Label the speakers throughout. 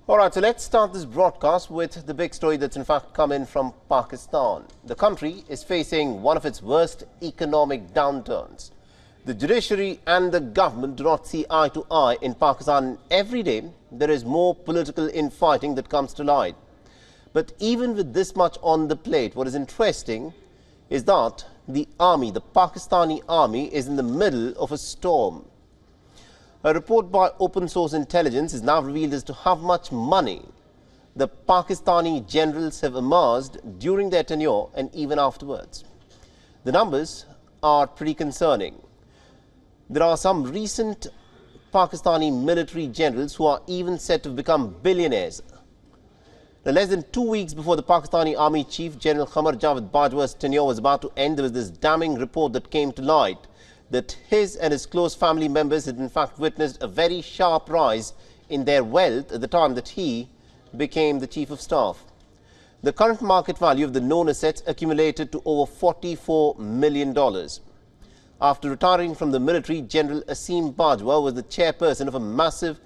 Speaker 1: All right, so let's start this broadcast with the big story that's in fact come in from Pakistan. The country is facing one of its worst economic downturns. The judiciary and the government do not see eye to eye in Pakistan. Every day, there is more political infighting that comes to light. But even with this much on the plate, what is interesting is that the army, the Pakistani army, is in the middle of a storm. A report by Open Source Intelligence is now revealed as to how much money the Pakistani generals have amassed during their tenure and even afterwards. The numbers are pretty concerning. There are some recent Pakistani military generals who are even said to have become billionaires. Now, less than 2 weeks before the Pakistani Army Chief General Qamar Javed Bajwa's tenure was about to end, there was this damning report that came to light that his and his close family members had in fact witnessed a very sharp rise in their wealth at the time that he became the Chief of Staff. The current market value of the known assets accumulated to over $44 million. After retiring from the military, General Asim Bajwa was the chairperson of a massive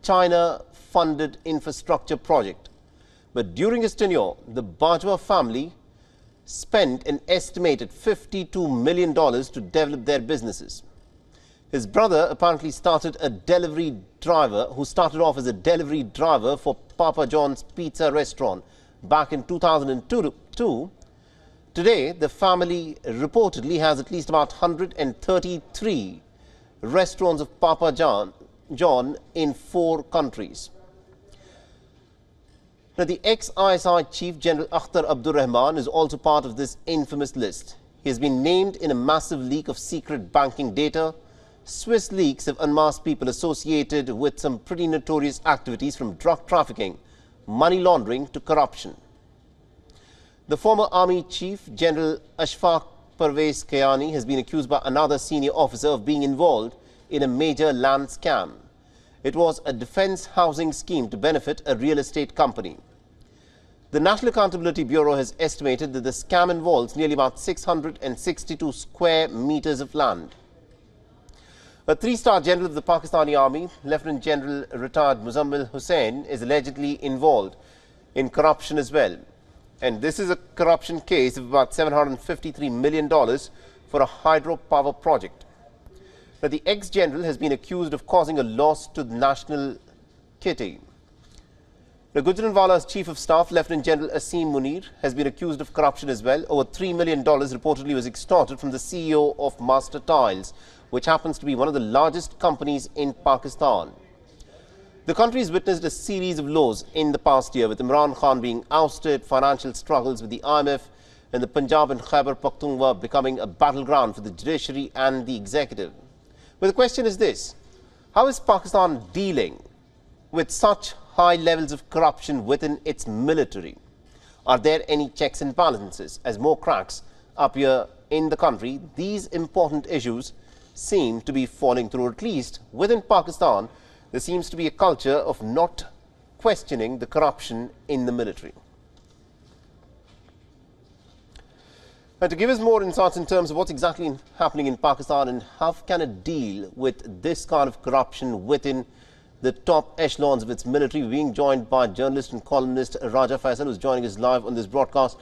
Speaker 1: China-funded infrastructure project. But during his tenure, the Bajwa family spent an estimated $52 million to develop their businesses. His brother apparently started off as a delivery driver for Papa John's Pizza restaurant back in 2002. Today, the family reportedly has at least about 133 restaurants of Papa John in 4 countries. Now, the ex-ISI Chief General Akhtar Abdur Rahman is also part of this infamous list. He has been named in a massive leak of secret banking data. Swiss leaks have unmasked people associated with some pretty notorious activities, from drug trafficking, money laundering to corruption. The former Army Chief General Ashfaq Parvez Kayani has been accused by another senior officer of being involved in a major land scam. It was a defense housing scheme to benefit a real estate company. The National Accountability Bureau has estimated that the scam involves nearly about 662 square meters of land. A 3-star general of the Pakistani Army, Lieutenant General retired Muzammil Hussain, is allegedly involved in corruption as well. And this is a corruption case of about $753 million for a hydropower project. Now, the ex-general has been accused of causing a loss to the national kitty. Now, Gujranwala's Chief of Staff, Lieutenant General Asim Munir, has been accused of corruption as well. Over $3 million reportedly was extorted from the CEO of Master Tiles, which happens to be one of the largest companies in Pakistan. The country has witnessed a series of lows in the past year, with Imran Khan being ousted, financial struggles with the IMF, and the Punjab and Khyber Pakhtunkhwa becoming a battleground for the judiciary and the executive. But the question is this: how is Pakistan dealing with such high levels of corruption within its military? Are there any checks and balances? As more cracks appear in the country, these important issues seem to be falling through. At least within Pakistan, there seems to be a culture of not questioning the corruption in the military. And to give us more insights in terms of what's exactly happening in Pakistan and how can it deal with this kind of corruption within the top echelons of its military, we're being joined by journalist and columnist Raja Faisal, who's joining us live on this broadcast.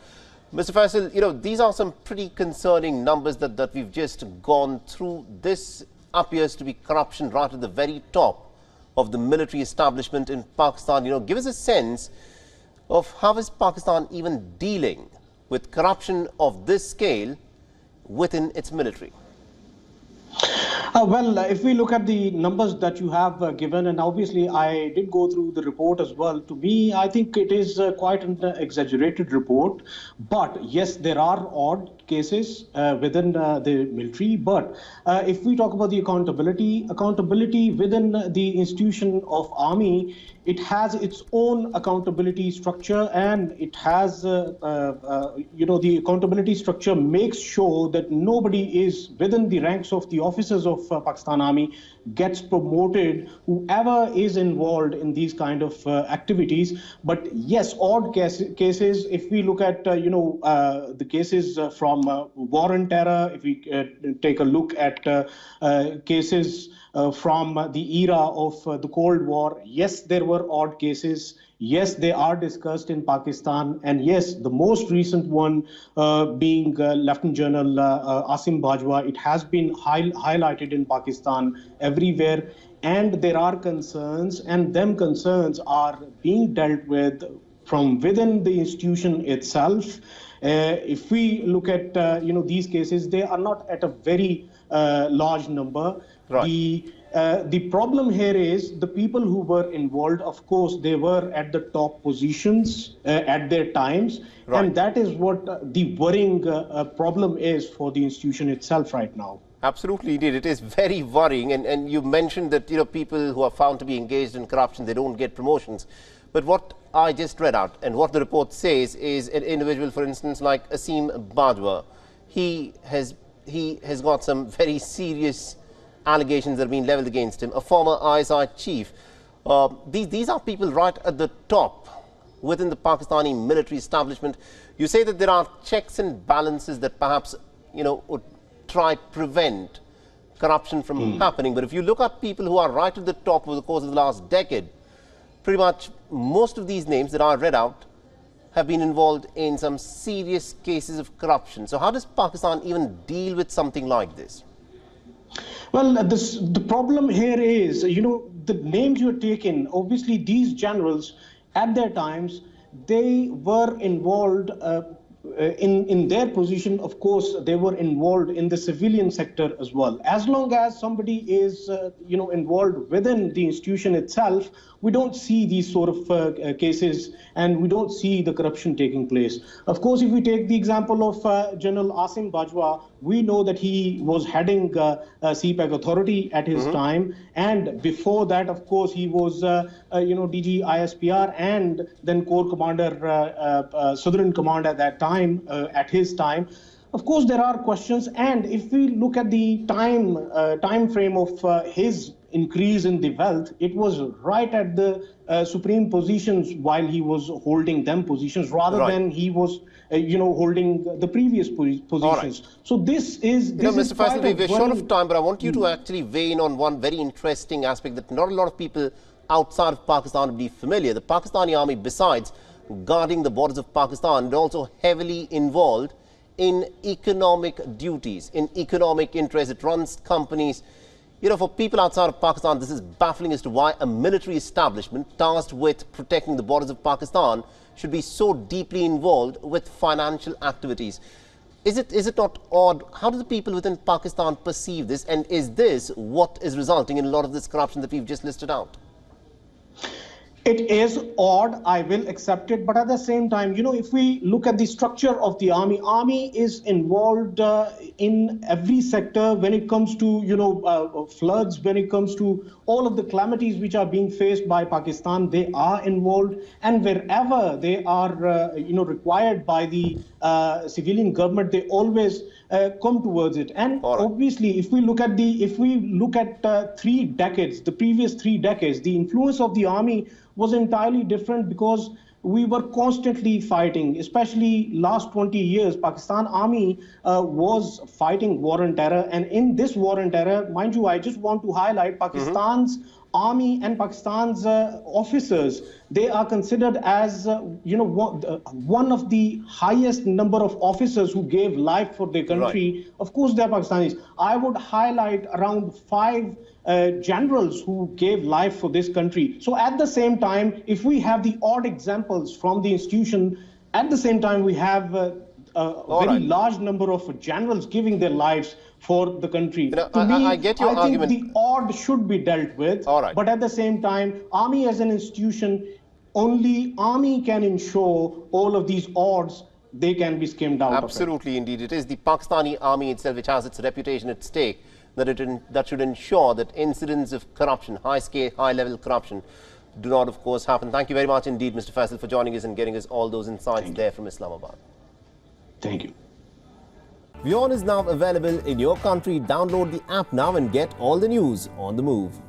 Speaker 1: Mr. Faisal, these are some pretty concerning numbers that we've just gone through. This appears to be corruption right at the very top of the military establishment in Pakistan. Give us a sense of how is Pakistan even dealing with corruption of this scale within its military?
Speaker 2: Well, if we look at the numbers that you have given, and obviously I did go through the report as well, to me, I think it is quite an exaggerated report. But yes, there are odd cases within the military. But if we talk about the accountability within the institution of army, it has its own accountability structure, and it has, the accountability structure makes sure that nobody is within the ranks of the officers of Pakistan Army gets promoted, whoever is involved in these kind of activities. But yes, odd cases, if we look at, the cases from from war and terror, if we take a look at cases from the era of the Cold War, yes, there were odd cases. Yes, they are discussed in Pakistan. And yes, the most recent one being Lieutenant General Qamar Bajwa, it has been highlighted in Pakistan everywhere. And there are concerns, and them concerns are being dealt with from within the institution itself. If we look at these cases, they are not at a very large number.
Speaker 1: Right.
Speaker 2: The problem here is the people who were involved, of course, they were at the top positions at their times.
Speaker 1: Right.
Speaker 2: And that is what the worrying problem is for the institution itself right now.
Speaker 1: Absolutely, indeed. It is very worrying. And you mentioned that people who are found to be engaged in corruption, they don't get promotions. But what I just read out and what the report says is an individual, for instance, like Qamar Bajwa, he has got some very serious allegations that are being leveled against him. A former ISI chief. These are people right at the top within the Pakistani military establishment. You say that there are checks and balances that perhaps would try to prevent corruption from happening. But if you look at people who are right at the top over the course of the last decade, pretty much most of these names that I read out have been involved in some serious cases of corruption. So how does Pakistan even deal with something like this?
Speaker 2: Well, the problem here is, the names you're taking, obviously these generals at their times, they were involved in their position. Of course, they were involved in the civilian sector as well. As long as somebody is, involved within the institution itself, we don't see these sort of cases, and we don't see the corruption taking place. Of course, if we take the example of General Qamar Bajwa, we know that he was heading CPEC authority at his time, and before that, of course, he was, DG ISPR and then Corps Commander, Southern Command at that time, at his time. Of course, there are questions, and if we look at the time frame of his increase in the wealth, it was right at the supreme positions while he was holding them positions, rather than he was, holding the previous positions. Right. So this is,
Speaker 1: Mr. Faisal, we're short of time, but I want you to actually weigh in on one very interesting aspect that not a lot of people outside of Pakistan would be familiar. The Pakistani army, besides guarding the borders of Pakistan, is also heavily involved in economic duties, in economic interests. It runs companies. For people outside of Pakistan, this is baffling as to why a military establishment tasked with protecting the borders of Pakistan should be so deeply involved with financial activities. Is it not odd? How do the people within Pakistan perceive this? And is this what is resulting in a lot of this corruption that we've just listed out?
Speaker 2: It is odd, I will accept it, but at the same time, if we look at the structure of the army is involved in every sector when it comes to, floods, when it comes to all of the calamities which are being faced by Pakistan, they are involved, and wherever they are, required by the civilian government, they always come towards it. And obviously, if we look at 3 decades, the previous 3 decades, the influence of the army was entirely different, because we were constantly fighting, especially last 20 years. Pakistan army was fighting war and terror. And in this war and terror, mind you, I just want to highlight Pakistan's army and Pakistan's officers. They are considered as, one of the highest number of officers who gave life for their country. Right. Of course, they are Pakistanis. I would highlight around 5 generals who gave life for this country. So at the same time, if we have the odd examples from the institution, at the same time, we have a very large number of generals giving their lives for the country.
Speaker 1: I get your argument.
Speaker 2: I think the odd should be dealt with. But at the same time, army as an institution, only army can ensure all of these odds, they can be skimmed out.
Speaker 1: Absolutely, indeed. It is the Pakistani army itself which has its reputation at stake, that should ensure that incidents of corruption, high-scale, high-level corruption, do not, of course, happen. Thank you very much indeed, Mr. Faisal, for joining us and getting us all those insights there from Islamabad.
Speaker 2: Thank you.
Speaker 1: WION is now available in your country. Download the app now and get all the news on the move.